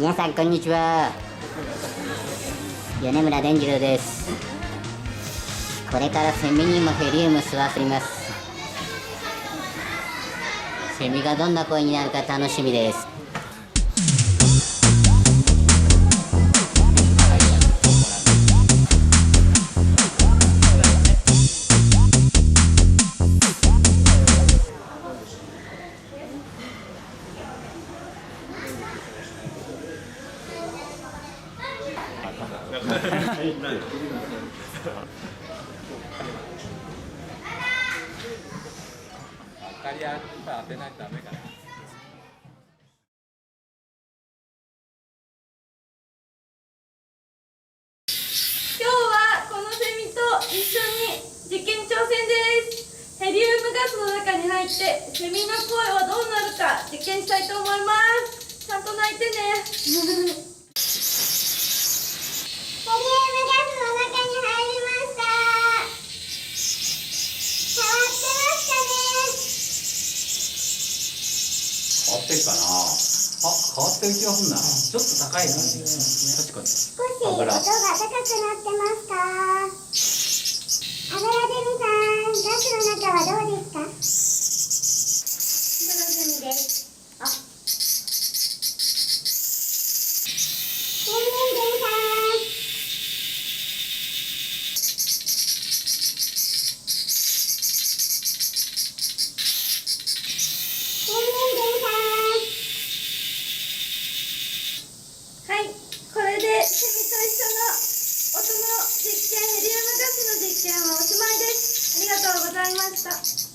皆さんこんにちは。米村伝次郎です。これからセミにもヘリウム吸わせます。セミがどんな声になるか楽しみです。明かりやっぱ当てないとダメかな。今日はこのセミと一緒に実験挑戦です。ヘリウムガスの中に入ってセミの声はどうなるか実験したいと思います。ちゃんと鳴いてね。ヘリウムガスの中に入りました。変わってますかね。変わってるかな。変わってる気がするな。ちょっと高い感じがしますね。少し音が高くなってますか。アブラゼミさん、ガスの中はどうですか。アブラゼミです。ペンギンさん。ペンギンさん。はい、これでセミと一緒の音の実験、ヘリウムガスの実験はおしまいです。ありがとうございました。